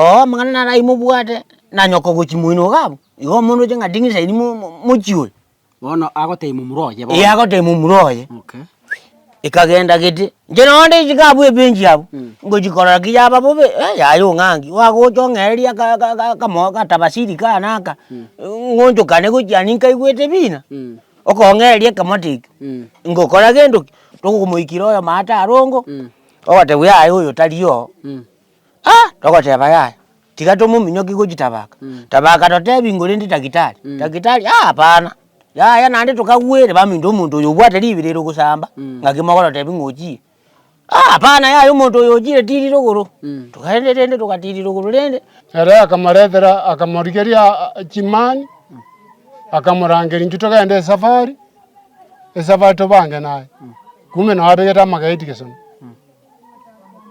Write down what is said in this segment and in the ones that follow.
mangana na rai mubwate na nyoko guchimuino gabu igo mundu jenga dingisa ini muchiwe bono agote mumuroye bono agote mumuroye okay ikagenda giti njeno onde chikabu ebenji abo ngojikora kiyaba bobe yayo ngangi wagochongeria kamoka tabasiri kanaka ngonjo kane kujaninka igwete bina okongeria kamatiki ngokora gendo tokumuikiro yo mata arongo ogote bwayo yo taliyo togote baya tiga tomuminyoki gojitabaka tabaka totebi ngore ndi takitari hapana ya nande tukagwere bamindo umuntu yobwate libirero gusamba ngakimogoro tebi ngoji hapana ya umuntu yojire tiriro goro tukaende tukatiriro goro rende era akamarethera akamorigeria chimani akamurangeri njutoka ende safari to bange naye kume na abegeta magaiti kesono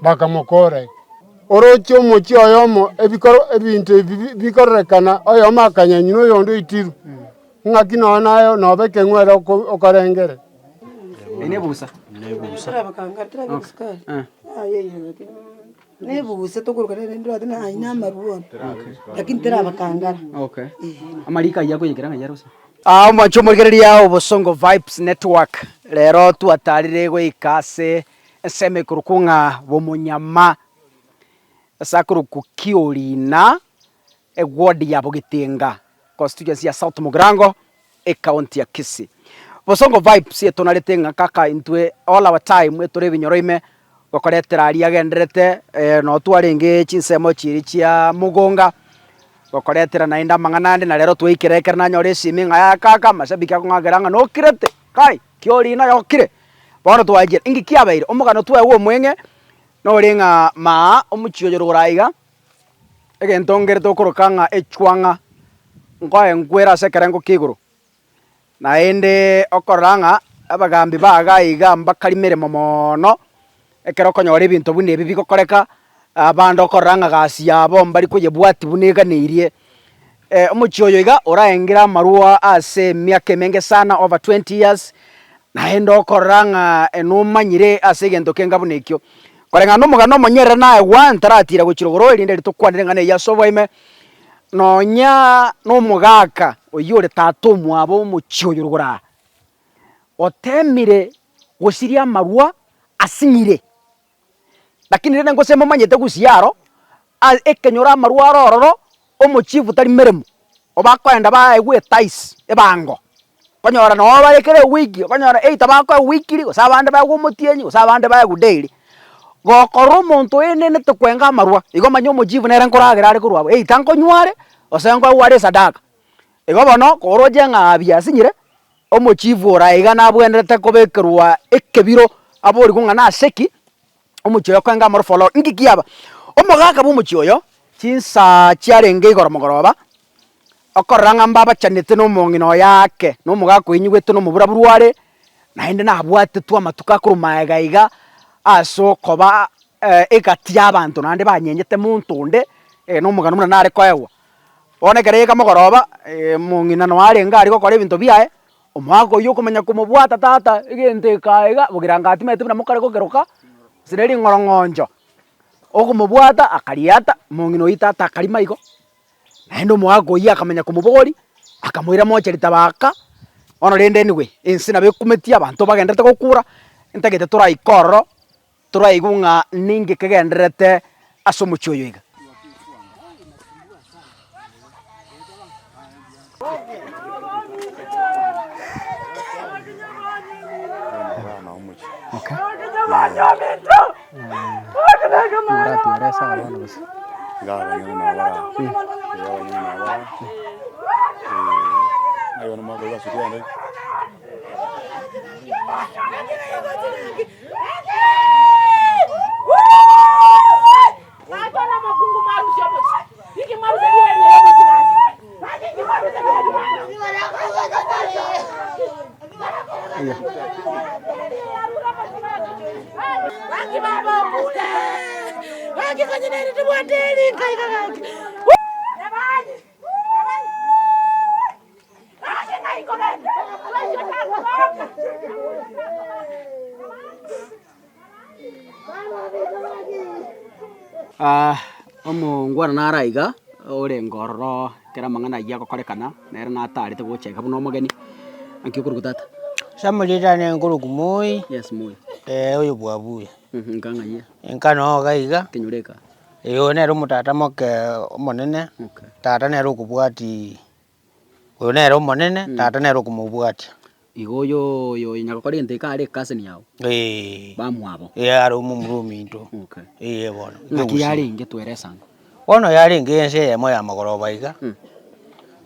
bakamukora orocho mochi oyomo ebintu bikorekana oyomo akanyanyino yondo itiru ngakino nayo nobeke ngwera okorengere nebusa bakanga trakskar nebusa tokurukana ndo adina ina maruon lakini tera bakanga okay amarika yako yekiranga yarusa macho murigereria Obosongo Vibes Network rero twatarire gwikase eseme kurukunga bomunyama sakuru kukiorina egwodi ya Bogitinga constituency ya South Mugirango county ya Kisii. Obosongo Vibes yetonaritenga kaka intwe all our time etore binyoroime gokoretera ari agenderete no twarenge chinsemo chiri chia mugonga gokoretera nainda manganande na rero twikirekera na nyore siminga ya kaka mashabiki akongageranga no kirete kai kiorina yokire bono twaje ingi kiabeire omugano twewo mwenge no ringa ma omuchioyo ruraiga egentongere tokorokanga echwanga ngoye ngwera sekerengo kiguru na ende okoranga abagambi bagaiga mbakarimere momono ekero konyore bintu bune bibi gokoreka abando okoranga gasi yabo mbari kuyebwati buneganirie omuchioyo iga oraengira marua ase miaka menge sana over 20 years na ende okoranga enumanyire ase gento kenga bunekyo korenga no mugano monyere nae wantaratira guchirogoro irinde ritukwanire ngane ya soboime nonya no mugaka oyore tatomu abo muchioyo rugora otemire gosiria marua asinyire lakini rene ngosema manyete gusiaro ekenyora marua rororo omuchifu tari meremu obakwenda baegwe tais ebango konyora no barekere wiki konyora eita bakwa wiki gosabande bagwo mutienyi gosabande bagwo daily gokoro muntu enene tukwenga marua igo manyo mujivu nere nkoragira ari kurwa tanko nyware osengo ware sadaka igo bono koroje ngabia sinyire omuchivu oraiga nabwenderete kobekerwa ekebiro abori kungana seki omuchoyo kwenga mar follow ngikiaba omugaka bumuchoyo chinsa chiarenge igoro mogoroba okoranga mbaba chanete no mongino yake no mugaka inyugwete no mubura burware naende nabwate twa matuka kurumaiga aso koba egatia abantu nande banyenyete muntunde no mugano muna nare koewa onekere kamogoroba mungina no arenga ari gokora ebinto biae omwako yo kumenya kumubwata tata igente kaiga bugiranga atimete bina mukare gogeroka sireri ngorongonjo okumubwata akariata mungino itata akarima igo naendo mwako yi akamenya kumubori akamwira moche litabaka ono rende anyway insina bekumetia abantu bagendete gokura entagete turaikorro turaigunga ningi kegenderete asomuchoyo iga okay omongwana naraiga ore ngororo kera mang'ana yako korekana nere natarete gocheka buno omogeni ankio kurugutata Samulita ne nguru kumoi. yes moi Oyo bwabuya. nkanga ye Enkano gaiga. kinyureka Eyo nero mutata moke omonene. okay Tata nero kubwati. Oyo nero omonene, tata nero kumubwati. igoyo yo nyakokori enteka ari kaseni yao bamwabo Ari umumuruminto. okay Bono. ngaki yari inge tweresanga Bono yari ngense yemo ya magoroba iga.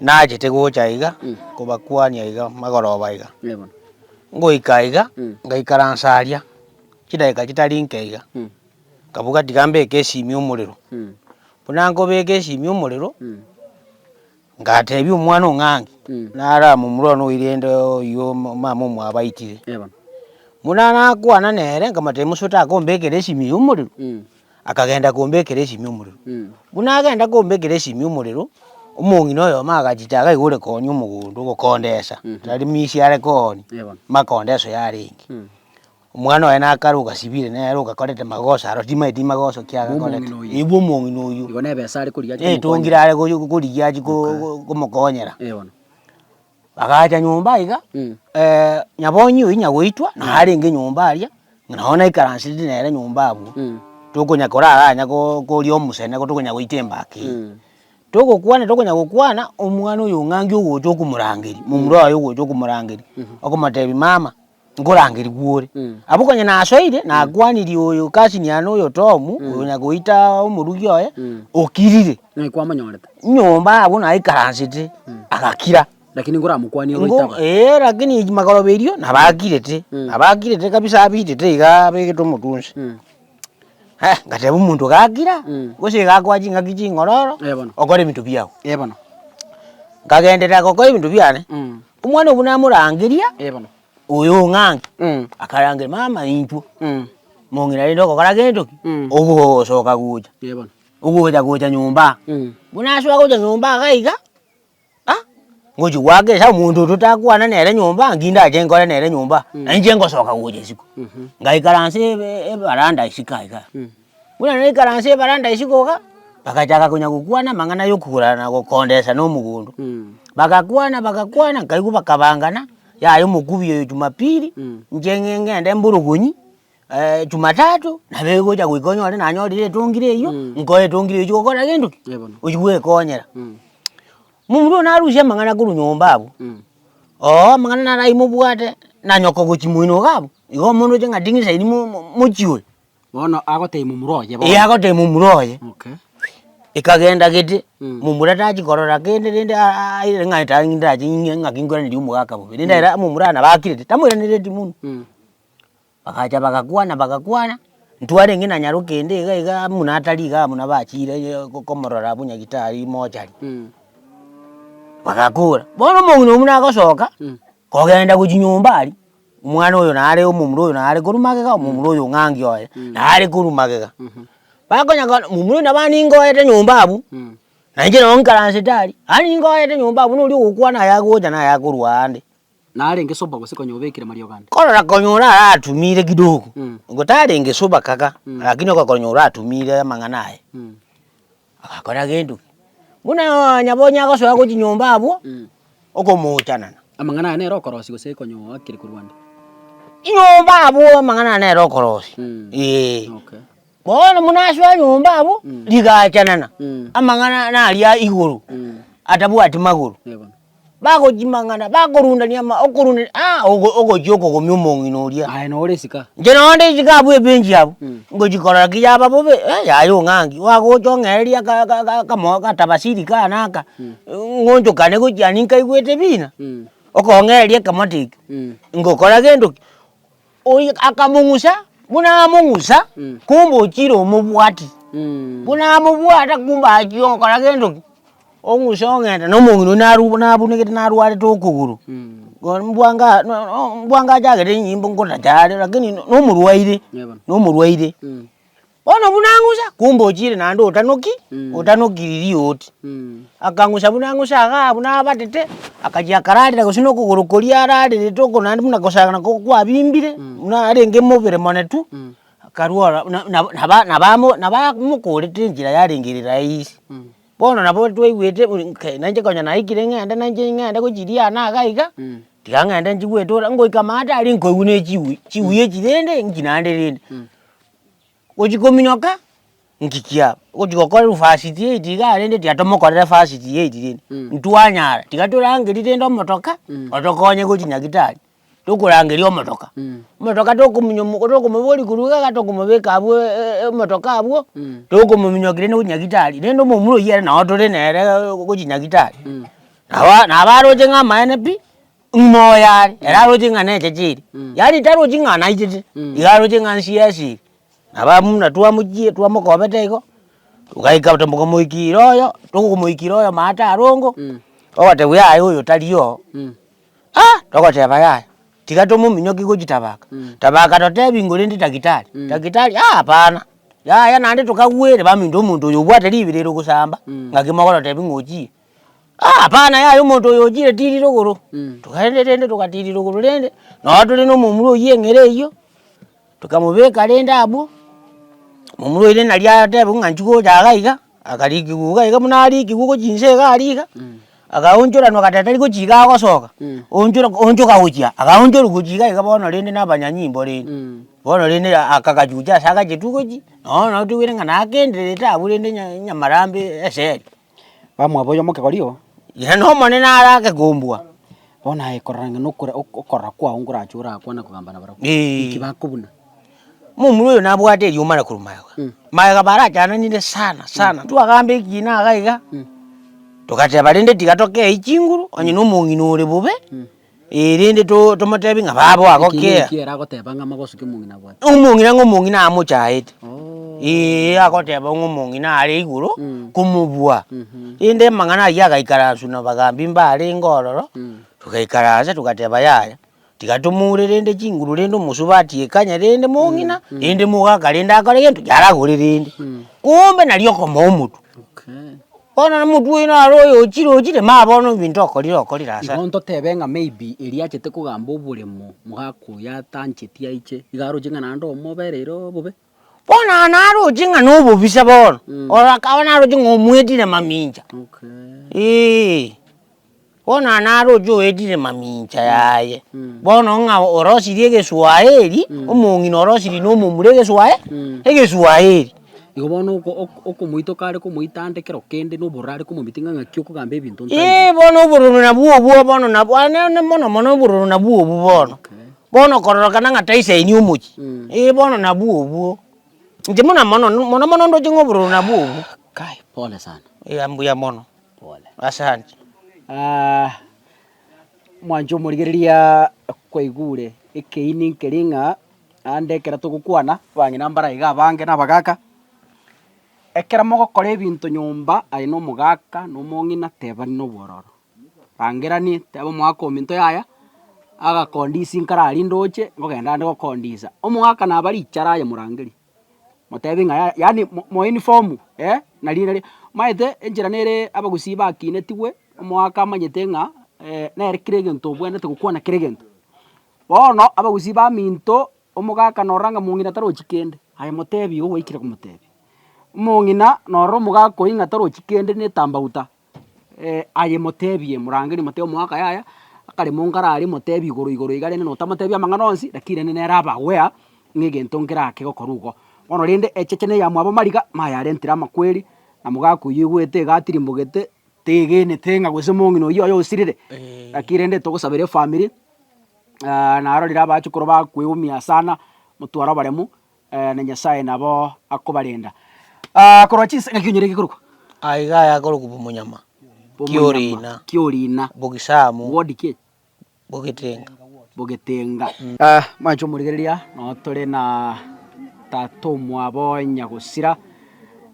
Najete gocha iga. Kubakwania iga magoroba iga. lebona Ngoika iga. Ngaikaransaria. Kidaika kitarinke iga. Kabuga tigambe kesimi umuriro. Punango beke simi umuriro. Ngatebi umwana ongangi. Nara mumuro no irende yo mama mwabaitire. lebona Munana kwana nere ngamate musuta akombekere simi umuriro. Akagenda kombekere simi umuriro. Bunagenda kombekere simi umuriro. Umungi noyo magajitaga igure konyu mugundu gukondesa. Tari misi yare koni. lebona Makondeso yaringi. Umwana we nakaruga sibire ne yaruga korete magosa arotima iti magoso kyaga korete. Ibu mungi noyu. igone besa ari kuriya Tungira ale kuriya kumukonyera. lebona Bagaja nyumba iga. Nyabonyu inyagwitwa na haringe nyumba aria. Naona ikaransidi nere nyumba abu. Tukunya korara nyako kolio musene ko tukunya gwitembaki. Tukunya gukwana umwana uyu ngangi ugojo kumurangiri. Mumuro ayo ugojo kumurangiri. Okomatebi mama ngorangiri guore. Abukonya na asoire na gwaniri uyu kasini ano uyu tomu unya gwita umurugi oye okirire. kwa manyorete Nyumba abu na ikaransidi akakira. lakini ngora mukwani roitaba Lakini magoroberio nabagirete. Nabagirete kabisa abitete iga begeto mutunsi. Ngatebu muntu gagira. Gose gakwaji ngakiji ngororo. Okore bintu byao. ebona Kagendera kokore bintu byane. Umwana obunamurangiria. ebona Uyu ngangi. Akarangira mama intu. Mongira ndo kokaragendo. Ogo soka guja. ebona Ugoja nyumba. Bunashwa goja nyumba gaiga. Ngoji wage sa muntu tutakwana nere nyumba nginda jengore nere nyumba. Nanjengo soka guja siku. Ngaikaranse baranda isikaika. Buna ikaranse baranda isikoka. Bakachaka kunya kukwana mangana yokura na gukondesa no mugundu. Bakakwana ngaikuba kabangana. Yayo mukubi yo Jumapili. Njengenge mburugunyi. Jumatatu nabe goja gwikonyore nanyorire tungire iyo. Ngoye tungire iyo gukora gendo. Ujwe konyera. Mumuro narusha mangana kuru nyumba abu. Mangana narai mubwate na nyoko guchimwino gabu. Igo mundu jenga dingisa ini muchiwe. bono agote mumuroye bono. Agote mumuroye. Okay. Ikagenda gete mumura taji korora kende rende aire ngaita nginda jinga ngingora ndi umugaka bo. Rende era mumura na bakirete tamwira ndireti mundu. Bakaja bakakwana. Ntware ngina nyarukende iga munatali ga munabachire komorora bunya gitari mochari. Bakakura. Bono mungu muna akosoka. Kogenda kujinyumba ali. Umwana oyo nare omumuro oyo nare kurumagega omumuro oyo ngangi oyo. Nare kurumagega. Bakonya mumuro nabani ngoete nyumba abu. Nanje no nkaranse tali. Ani ngoete nyumba abu no ukwana yagoja na yakurwande. Nare ngesoba gose konyobekire Mario Ganda. Korora konyora atumire kidogo. Ngotare ngesoba kaka. Lakini kwa konyora atumire manganaye. Akakora gendo. Muna nyabonya ko so kujinyumba abo okomuchana amangana ne rokorosi gose konyo akiri ku Rwanda inyumba abo mangana ne rokorosi okay bona munashwa nyumba abo ligachanana amangana na aliya iguru atabu atimaguru bako jimangana bako runda nyama okurunda ogo joko ko myumongi nolia no resika njeno onde jikabu ebenji abo ngojikora kijaba bobe yayo ngangi wako chongeria ka moka tabasiri kanaka ngonjo kane ko janinka igwete bina okongeria kamatiki ngokora gendo oyi akamungusa buna mungusa kumbo chiro mubwati buna mubwata kumba ajiyo kora gendo ongusongenda nomongino nabunekete narwale tokuguru mbwanga jagere nyimbo ngota jale lakini nomurwaire ono bunangusa kumbo chire nando otanokiriri oti akangusa bunangusa aga bunabatete akajia karade kusino kugorokoria arade toko nandi munakosana ko kwabimbire muna arenge mobere monetu karuora na ba mukore tinjira yaringirira isi bono nabo twigwete nanje konya naikire ngende nanje ngende kujiria na gaiga tikangende njigwetora ngoika mata ali nkoigune chiwiye chirende nginande rende ojikominyoka ngikia ojikokora ufasiti itiga rende tiatomokorera fasiti rende ntwanyara tikatorange ritendo motoka otokonye kuchinyagitari tukurangerio motoka motoka tokumubori kuruga gatokumubeka abo motoka abo tokumuminyokire no nyagitari rendo mumulo yere na otore nere kuchinyagitari na baro jenga maene pi moyari era rojenga nete chiri yari taro jinga na itete igaro jenga nsiasi abamuna twamujie twamukobete iko tukaika tumukomuikiroyo tukumuikiroyo mata arongo ote uyayo uyo taliyo tokote bayaya tikatomo minyoki kujitabaka tabaka totebi ngolindi takitali takitali hapana ya nande tukagwere bamindo muntu yobwate libirero kusamba ngakimokolo tebi ngoji hapana ya yomuntu yojire tiriro goro tukaende tende tukatiriro goro rende no tulino mumulo yengere iyo tukamubeka renda abo mumulo ile nalya tebi nganchuko jagaiga akaliki gugaiga munali kiguko jinse galiga akaonjora no katatali ko jiga kwasoka onjoka hujia akaonjora kujiga ikabono rende nabanyanyimbo rende bono rende akakajuja saka jetukoji no tuwire ngana akendereta aburende nyamarambe eseri bamwe boyo mukegoriyo no mone narake gombwa bona ikoranga okora kwa ungura chura kwana kugambana barako ikibakubuna mumulo yo nabwate yumana kurumayo mayaga barajana ninde sana tuagambe kina gaiga tukate balende tikatoke ichinguru onye no mungino rebube irinde to matebi ngababo akokea kira goteba ngamagosuke mungina bwa ngomungina amuchaite akoteba ngomungina ari iguru kumubwa inde mangana yaga ikarasu na bagambi mbale ngororo tukaikaraza tukateba yaya tikatumure rende chinguru rende musubati ekanya rende mungina inde muga rende akarege tujara gore rende kumbe nalioko momutu bona na mutu ino aroyo chire mabono bintu okorira asa igonto tebenga maybe eria chete kugamba oburemo mugakuya tanchetia iche igaro jinga nando moberero bobe bona naro jinga no bobisa bono ora kaona naro jinga omwetire maminja bona naro jo edire maminja yaye bono nga orosiriege Swahili omungino orosiri no mumurege Swahili ege Swahili igobono okumuito kare kumuitande kero kende no borare kumumitinga ngakyo kugamba ebintu bono bururu na buo bono na bwana mono bururu na buo bono bono kororokana ngataisa ini umuchi bono na buo nje mono ndo jingo bururu na buo kai pole sana ambuya mono pole asante mwanjo murigereria kwaigure ekeini nkeringa ande kera tugukwana bangina mbara iga bange nabagaka ekera mogokora ebintu nyumba ari no mugaka no mongina tebani no bororo bangerani tebo mwako minto yaya aga kondisi nkarari ndoche ngogenda ndo kondisa omugaka nabari ichara ya murangeri motebi nga yani mo uniform nari maite enjira nere abagusiba akine tiwe omugaka manyete nga nere kiregento bwende tugukwana kiregento bono abagusiba minto omugaka noranga mungina taro chikende aye motebi owe ikire kumutebi mungina noro mugako inga taro chikende ne tambauta aye motebie murangeri moteo mwaka yaya akare mongarari motebi igoro igare no tamotebi amanganonsi dakire ne neraba wea ngegento ngirake gokorugo bono rinde echechene ya mwabo mariga mayare ntira makweri na mugako yigwete gatiri mbugete tegene tenga gwese mungino yo sirire dakire nde togusabire family na arorira abachukuru bakwiyumia sana mutwara baremu na Nyasaye nabo akobarenda korachise ngakinyere gikuruko aiga ya koruko bumunyama kiorina bogisamu wodike bogetenga macho murigereria no tore na tato mwabo nyagusira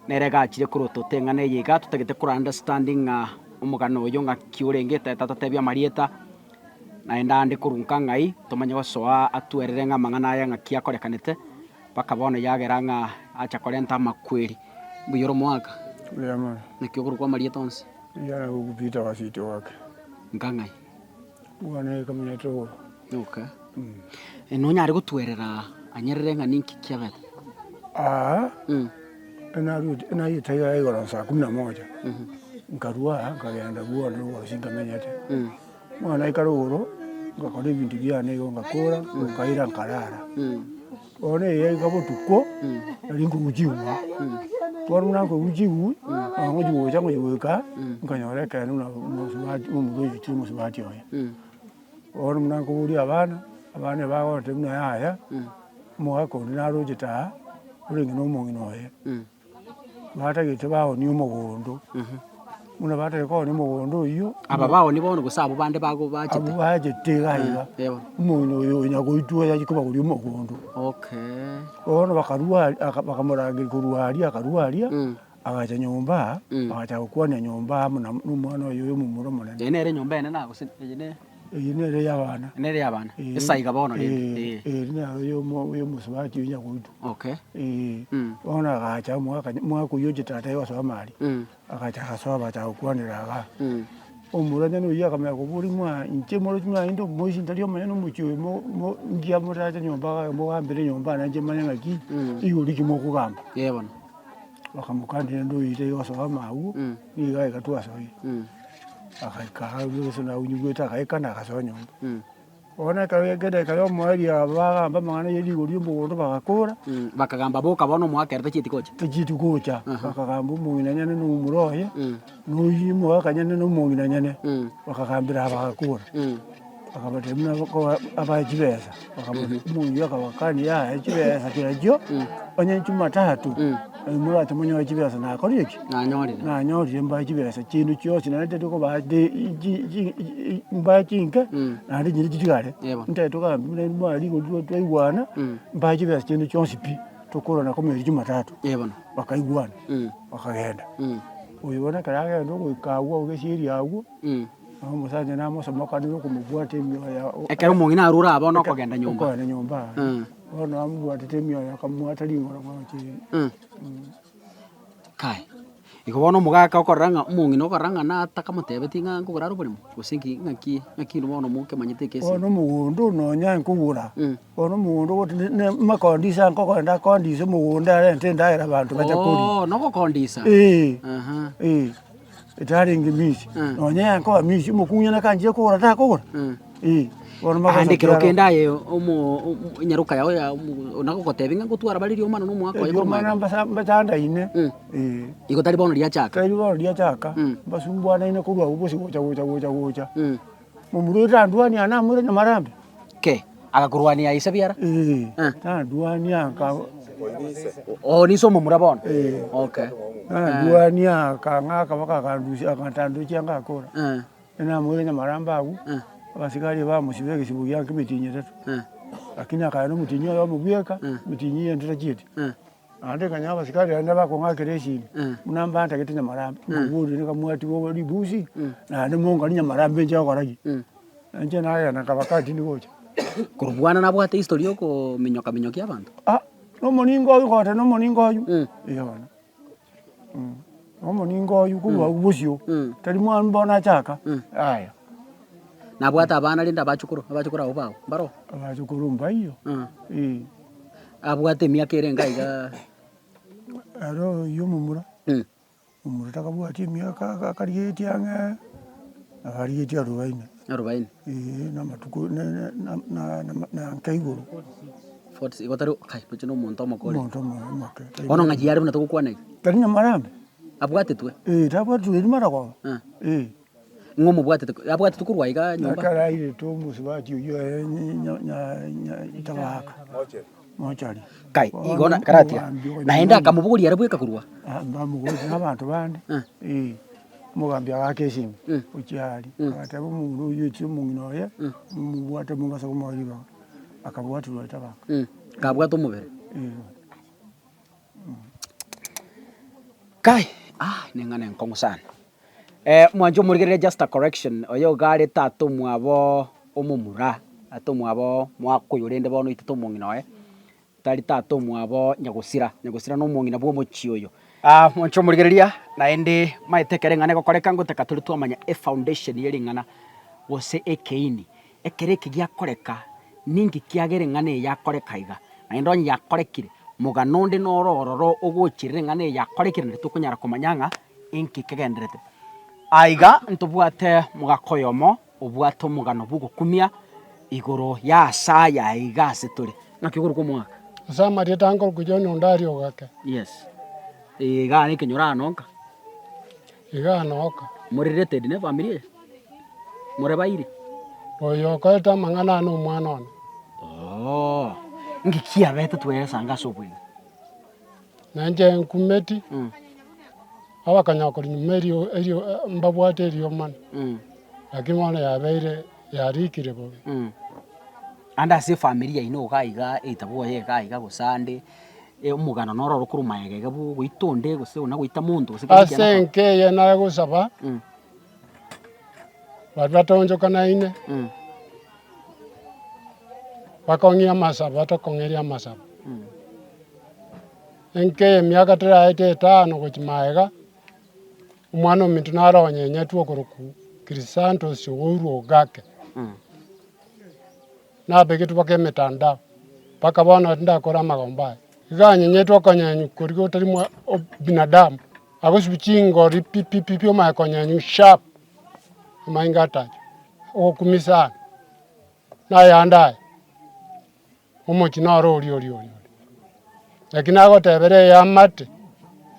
nerega chire kuroto tenga ne yiga tutagete kura understanding umugano yo ngakiurengete tata tebya marieta naenda ndi kurunka ngai tumanye gosoa atwerere nga mangana ya ngakia korekanete bakabona yagera nga acha korenta makweri buyoro mwaka yama nikyo kurukwa marieta onse ya ukupita wasiti wake ngangai bwana kamenya to okay no nyari gutwerera anyerere nga ninki kyabete Ena yitaiga igora saa 11 nkarua nkagenda guona nugo singamenyete mwana ikaruguru ngakora ibintu byane ngo ngakora ukaira nkarara one yega butuko ari ngujiwa por mwanangu ujiwu ngo jiwu chango jiweka nkanyore kana na musubati umugoyi tu musubati oya or mwanangu uri abana bago temna yaya mwako narujita uri ngino mungino oya bata gite baho ni umugondo muna bata ko ni umugondo iyo aba baho ni bono gusabo bande bago bajete abo bajete gaiga umuntu uyo nyago itu ya kikuba uri umugondo ono bakamurangirira kuruharia akaruharia agacha nyumba agacha gukwania nyumba n'umwana uyu mu muro munene nere nyumba ene nago nere y'abana esa igabono uyu musubati unya kuitu ona agacha mwaka uyu jitata yoswa mali agacha kasoba cha gukwanira aga umuranya n'uyu akamenya kuburi mwa inche moro kimya indo moshi ndariyo manya muchiwe mo ngia muraje nyumba mo hambere nyumba nanje manya ngaki iyuri kimo kugamba yebona bakamukandira ndo ite yoswa mawu niga ikatwa soyi akaika byo na unyugweta akaikana akasonya nyumba ona kagede kayo mwari abagamba mangana yedi gori mbondo bagakora bakagamba boka bono mwakerte chiti kocha bakagamba umunyanya n'umuroye n'uyimo akanyana n'umunyanya bakagambira bagakora bakabatemna ko abajibeza bakabona umuntu yakabakani ya jibeza kirajyo onye cyuma tatu murate munyo wajibeza na koriki na nyori mbajibeza kintu cyose narete ko bade mbajinka nari nyiri gigare nteto ka mune mwali go twigwana mbajibeza kintu cyose pi tokorona ko mwiri cyuma tatu bakaigwana bakagenda uyibona karaga ndo kawo ugeshiri yawo musanje namusoma kandi kumubwate imyoya ekero umuntu narura abona kugenda nyumba ono amubwate imyoya kamwata lingora mwachi kai ikobona mugaka okoranga umuntu nokoranga nataka mutebeti ngango goraro burimo gusingi ngaki rubono muke manyite kesi ono mugundo nonya nkubura ono mugundo wote makondisa nkokenda kondisa mugunda rente ndaira abantu bachakuri noko kondisa itari ngimisi nonya nko misi mukunya nakanje ko rata ko ono ande kero kendaye nyaruka yawe ya onako kotevinga gutwara balirio mana no mwako yego mana mbachanda ine iko tari bono lia chaka basumbwana ine kurwa ubosi gocha mumurira ndwani ana mure na marambe ke akakurwani ya isabiara ndwani aka niso mumurabona ndwani aka ngaka bakakandusi akantandu cyanga akora ina mure na maramba agu abasigari bamusibege sibu yanke mitinye tatu lakini akayano mutinyo yo mubweka mitinyi yendera chiti ande kanya abasigari anda bako ngakereshi munamba anta kitinya marambe muburi nika mwati wo libusi na ande monga ninya marambe nje akoragi anje naye nakabakati ndikocha kurubwana nabwo ate history yoko minyokia abantu no moningo yu kote no moningo yu yabana no moningo yu kuba ubusyo tari mwana mbona chaka aya nabwata abana linda abachukuru abo baro abachukuru mbayo abwate myaka erenga iga aro yumumura umura takabwati myaka akarieti anga akarieti 40 na matuko na kaiguru 40 igotaro kai puchino monto makore make ono ngaji yari muna tukukwana tarinya marambe abwate twe tabwate twe mara kwa ngomo bwate abwate tukurwa iga nyumba karaire to musibati uyo nya itabaka mochari kai igona karatia naenda akamubuguri yarabweka kurwa bamuguri n'abantu bandi mugambya gakeshimi ucyari atabo umuntu uyu cyumunginoye mubwate mungasa kumariba akabwate lwatabaka kabwato mubere kai ningane nkongo sana mwanjo murigere just a correction oyo gari tatu mwabo omumura atomwabo mwakuyurende bono itatomonginoye tari tatu mwabo nyagusira no mongina bwo mochioyo mwanjo murigereria naende maitekere ngane gokoreka ngoteka turi twamanya foundation yeringana wose ekeini ekere kigia koreka ningi kiagere ngane yakoreka iga naendo yakorekire mugano ndi norororo uguchirire ng'ane yakorekerane tukunyara komanyanga inki kegenderete aiga ntubwate mugakoyomo ubwate mugano bugukumia igoro ya saya aiga setore nakiguru kumwaka Sama dia tangkol kujon ondari ogake. yes iga ni kenyora nonka Iga noka. murirete dine familia mure bairi Oyo kweta mangana no mwana ono. oh ngikia bete twere sanga sobwini Nanje nkumeti. Abakanyakori nyumerio erio mbabwate erio man. Lakini mwana yabeire yarikire bobe. anda se familia ino gaiga etabo ye gaiga gusande umugano nororo kurumayega gabu gwitonde guse una gwita muntu Asenke ye na gusaba. Batonjo kana ine. Bakongia masaba tokongeria masaba. Enke miaka tera ite tano gochimaega. Umwana omintu naronyenye tuo kuruku Krisanto suguru ogake. Nabegitu bake mitandao. Paka bona ndakora magomba. Iganyenye tuo konyenyu kurigo tari binadamu. Agosbichingo ripipipi oma konyenyu sharp. Maingata. Okumisa. Na yandai. Omochino ori. Lakini agotebere ya mate.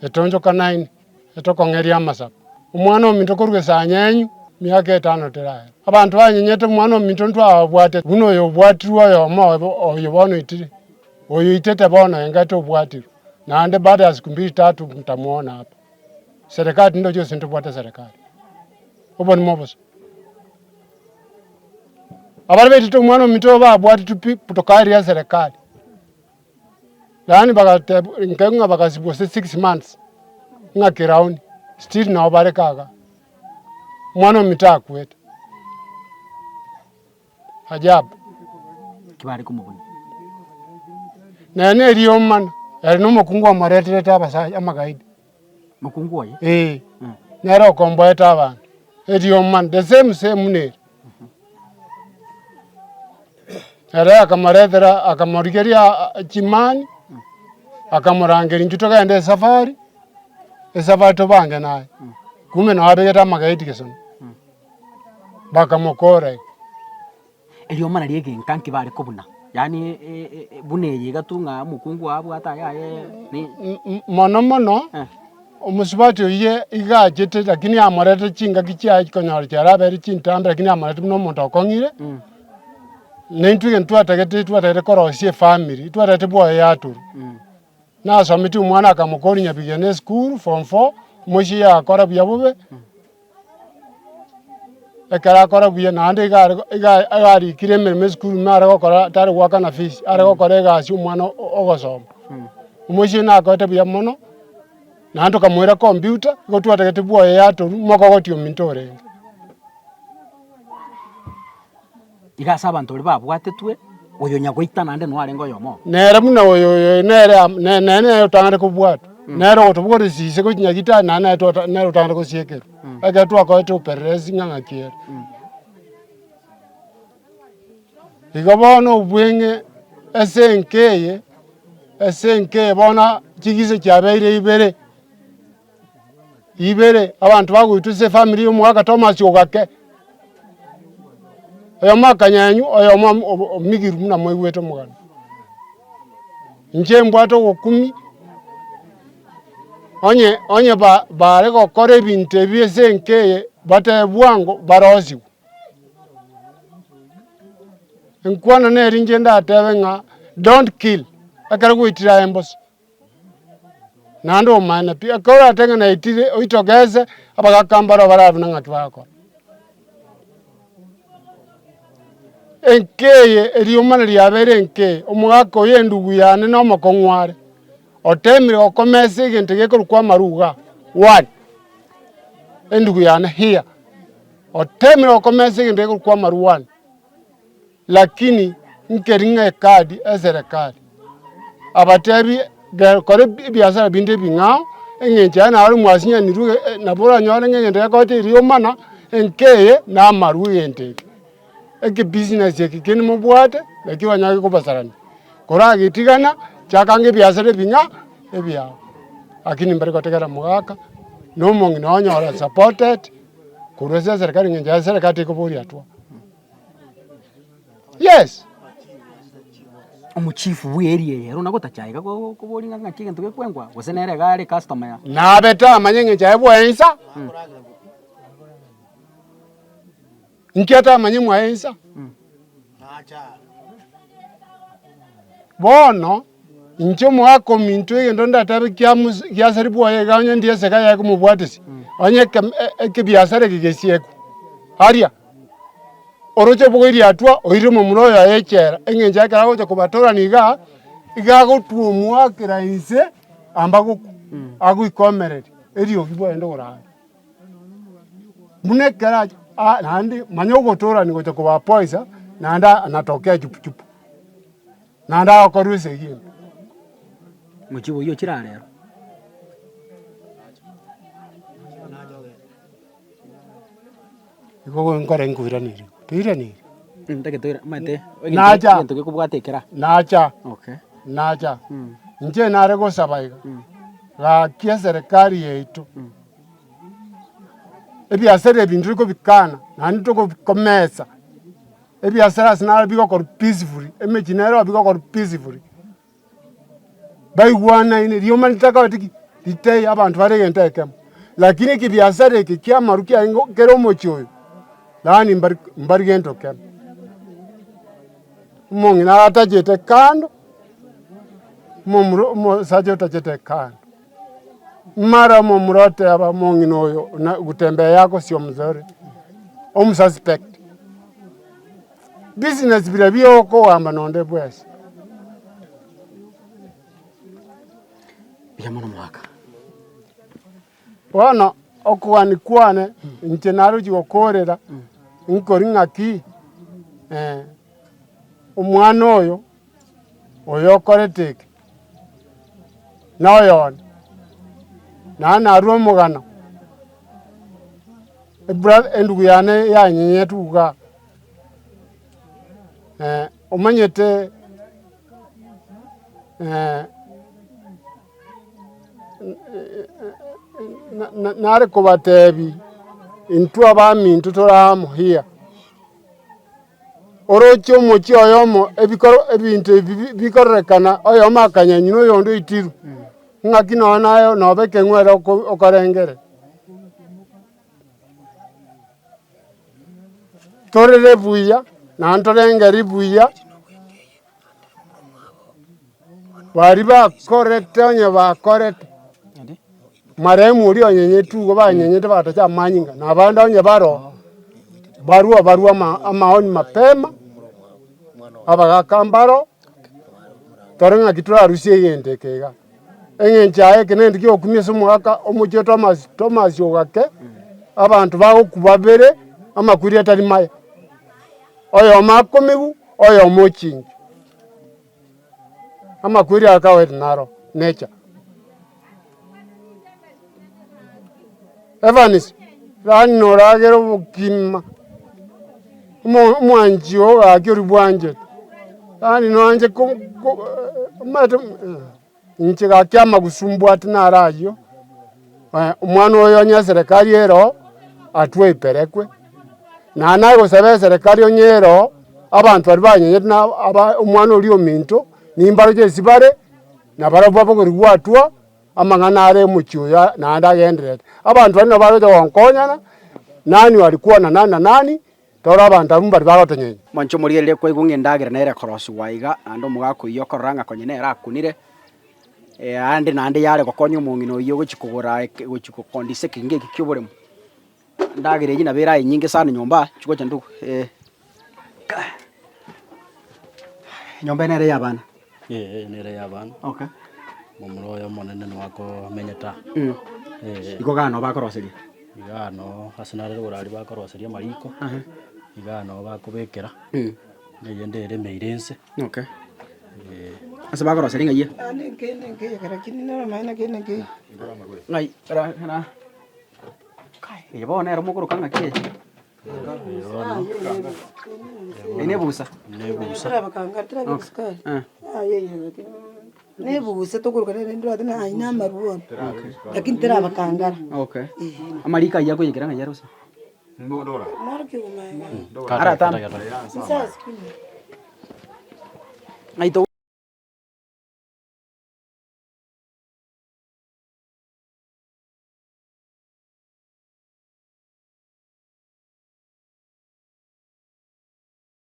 Etonjo kanaini. Etokongeria masaba. Umwana ominto kuruge sanyenyu miaka 5 teraye. Abantu banyenyete umwana ominto ntwa bwate. Buno yo bwatirwa yo mo oyo bono itiri. Oyo itete bono engate obwatiru. Na ande baada ya siku 2-3 mtamuona hapa. Serikali ndio jo sinto bwate serikali. Obo ni moboso. Abarbe tito umwana ominto ba bwati tupi putokari ya serikali. Lani bagate nkenga bagasibose 6 months. Nga kirauni still na obarekaga mwana mitakwete ajabu kibari kumubuni nene riyo man no mukungu amarete tabasa amagaidi mukungu oye nero kombo etaba riyo man the same ne era akamarethera akamorigeria chimani akamurangeri njuto kaende safari esabato bange naye kume no abegeta magaiti kesono bakamokora elio mana liege nkanki bari kubuna yani buneye gatunga mukungu abu ata yaye ni mono omusibati ye igajete lakini amorete chinga kichya konyora cyarabere chintambe lakini amorete no muntu okongire nentuge ntwatagete korosie family twatagete boye yaturu na somiti umwana akamukori nyabigene school form 4 mushi ya akora buya bube ekara akora buya nande igari kiremere school mara gukora tari gwaka na fees ari gukora gasi umwana ogosoma mushi na akote buya mono nando kamwira computer gotwategete buya yaturu moko gotio mintore igasa abantu babwatetwe oyo nyagwita nande no arengo yomo nere muna oyo nere utangare kubwata nere otubugore sise ko nyagita nana to nere utangare ko siekero aga to akote operesi nganga kier igobono ubwenge esenke bona kigize cyabeire ibere abantu bagwituse family umwaka Thomas ogake oyo makanyanyu oyo migiru muna moigwete mugano nje mbwato gukumi onye bare gokore bintu ebyesenkeye bate bwango barozi nkwana neri nje ndatebe nga don't kill akara gwitira embos nando mana pia kora tenga na itire oitogeze abagakambara baravu nangatu bako enkeye eriomana liabere enke omwako yendugu yane no makongware otemire okomese gente gekuru kwa maruga 1 endugu yane here otemire okomese gente gekuru kwa maru 1 lakini nkeringa kadi ezerekali abatebi kore biashara binde bingao engenja na ari mwasinya niruge nabura nyore ngende yakote eriomana enkeye na maru yente eke business yake kene mubwate laki wanyake kubasarani kora gitigana chakange biasare binya ebia lakini mbari kotegera mugaka no mongi no nyora supported kurese serikali ngenja serikali kuburi atwa yes omuchifu w'eria ero nagotachaiga kuboringa ng'aki gento gekwengwa gose nere gari customer ya na beta manyenge chaebwa ensa nkiata manye mwaensa bono incho mwako mintu egendo ndatabe kya saribu aye ganya ndiye seka ya kumubwatisi onye ke biasara gigesieku haria oroche bugiri atwa oire mu muroyo ayechera engenja kara gocha kubatora niga igago tuomwakira inse ambago agwikomereri erio gibwa endo gora munekera nandi manyogotora ni gocha kuba poisa nanda anatokea chupu nanda akoruse hiyo muchifu iyo chirarero iko ngore nguiranire tuiranire ndage mate nacha gento gekubwatekera nacha okay nacha nje nare gosabaiga ga kia serikali yetu ebiasara ebintu riko bikana nandi toko bikomesa ebiasara sinara biko kor peacefully emechinero biko kor peacefully baigwana ine rioma nitaka watiki ditei abantu baregenta ekemo lakini kibiasara iki kia maruki aingo kero mochoyo lani mbari gento kemo mongi na atajete kando mo saje utajete kando mara murote aba mongi noyo na gutembea yako sio mzuri suspect business bila bioko wamba nonde bwese biamono mwaka wana okuwani kwane nche naro chigokorera nkori ng'aki omwana oyo okoreteke noyone narwo omogano endugu yane yanyenyetuga omanyete nare kubatebi intu abamintu toramuhia orocho mochi oyomo ebintu bikorekana oyomo akanyanyino yondo itiru ng'aki nonayo nobeke ng'were okorengere torere buya nantorengeri buya bari bakorete onye bakorete maremu uri onyenyetugo banyenyete batacha amanyinga nabanda onye baro barua amaoni mapema abagakambaro torenga kitura arusie yende kega engenchae kenendi kyokumia somwaka omuche Thomas ogake abantu bagokubabere amakwiri atari maya oyo makomigu oyo mochingi amakwiri akawete naro nature Evanis rani noragero bukima mwanji oga akiri bwanje rani noanje mate nche gakyama gusumbwa tinarayo omwana oyo nya serikali ero atwe iperekwe na nago sabe serikali onyero abantu bari banyenyete na omwana oli ominto nimbaro je sibare na barabwa bogori gwatwa amang'ana are muchuya na ndagenderete abantu bari baroje wonkonyana nani walikuwa na nani tora abantu bari barotonyenye mancho muriere kwa igunge ndagera nere cross waiga ando mugako iyo koranga konyene rakunire ande nande yare gokonyo mungino iyo gochikugura gochikukondise kinge kikyuburemo ndagere nyina bera inyinge sana nyomba chiko chanduku nyomba nere yabana nere yabana okay mumuroyo monene nwako menyeta iko gano bakoroseria igano asenare urari bakoroseria mariko igano bakubekera neye ndere meirense okay asa bakoroseria ngaye nenge karakini na maana nenge ngai kana kai yabona era mukuru kanga kie ene busa bakanga tra biskari yeye nebuse tokuruka nendwate naina amaruo lakini terabakangara Okay. Amarika yako yekera nga yarusi. moro kiumaya Ara tam. sasa Aito